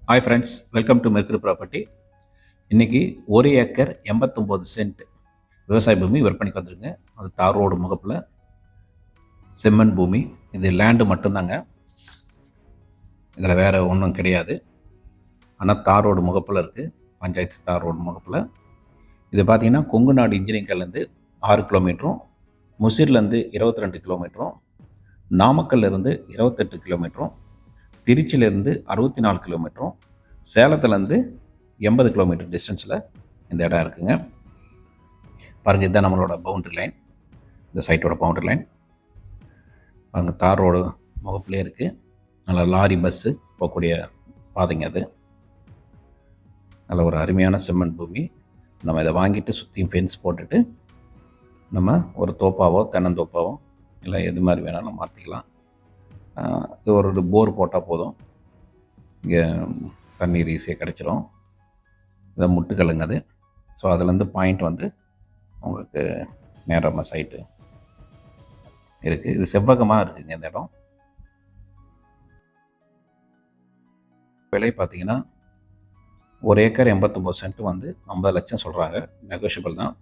Hi friends, welcome to mercury property. இன்றைக்கி 1 acre 89 send விவசாய பூமி விற்பனைக்கு வந்துருங்க. அது தார் ரோடு முகப்பில் செம்மண் பூமி. இது லேண்டு மட்டும்தாங்க, இதில் வேறு ஒன்றும் கிடையாது. ஆனால் தார் ரோடு முகப்பில் இருக்குது, பஞ்சாயத்து தார் ரோடு முகப்பில். இது பார்த்திங்கன்னா கொங்கு நாடு இன்ஜினியரிங்லேருந்து 6 கிலோமீட்டரும், முசிர்லேருந்து 22 கிலோமீட்டரும், நாமக்கல்லேருந்து 28 கிலோமீட்டரும், திருச்சியிலேருந்து 64 கிலோமீட்டரும், சேலத்துலேருந்து 80 கிலோமீட்டர் டிஸ்டன்ஸில் இந்த இடம் இருக்குங்க. பாருங்கள், இதுதான் நம்மளோட பவுண்ட்ரி லைன், இந்த சைட்டோட பவுண்ட்ரி லைன். பாருங்கள், தார் ரோடு முகப்பிலே இருக்குது. நல்ல லாரி பஸ்ஸு போகக்கூடிய பாதைங்க அது. நல்ல ஒரு அருமையான செம்மண் பூமி. நம்ம இதை வாங்கிட்டு சுற்றியும் ஃபென்ஸ் போட்டுட்டு நம்ம ஒரு தோப்பாவோ தென்னந்தோப்பாவோ இல்லை எது மாதிரி வேணாலும் மாற்றிக்கலாம். இது ஒரு போர் போட்டால் போதும், இங்கே தண்ணீர் ஈஸியாக கிடச்சிரும். இதை முட்டுக்கல்லுங்க அது. ஸோ அதுலேருந்து பாயிண்ட் வந்து உங்களுக்கு நேரமாக சைட்டு இருக்குது. இது செவ்வகமாக இருக்குதுங்க இந்த இடம். விலை பார்த்தீங்கன்னா 1 ஏக்கர் 89 சென்ட் வந்து 50 லட்சம் சொல்கிறாங்க. நெகோஷியபிள் தான்.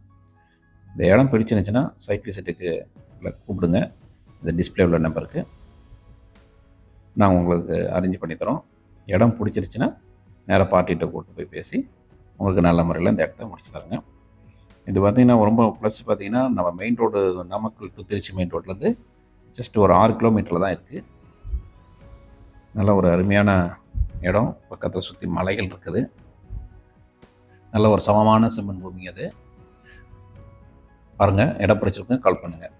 இந்த இடம் பிடிச்சிருந்துச்சுன்னா சைட் விசிட்டுக்கு கூப்பிடுங்க. இந்த டிஸ்பிளே உள்ள நம்பருக்கு நான் உங்களுக்கு அரேஞ்ச் பண்ணித்தரோம். இடம் பிடிச்சிருச்சுன்னா நேராக பார்ட்டிகிட்ட கூப்பிட்டு போய் பேசி உங்களுக்கு நல்ல முறையில் இந்த இடத்த முடிச்சு தரேங்க. இது பார்த்திங்கன்னா ரொம்ப ப்ளஸ் பார்த்திங்கன்னா, நம்ம main road Namakkal to Trichy main ரோட்லேருந்து ஜஸ்ட் ஒரு 6 கிலோமீட்டரில் தான் இருக்குது. நல்ல ஒரு அருமையான இடம். பக்கத்தில் சுற்றி மலைகள் இருக்குது. நல்ல ஒரு சமமான செம்மண் பூமி அது. பாருங்கள், இடம் பிடிச்சிருக்குங்க, கால் பண்ணுங்கள்.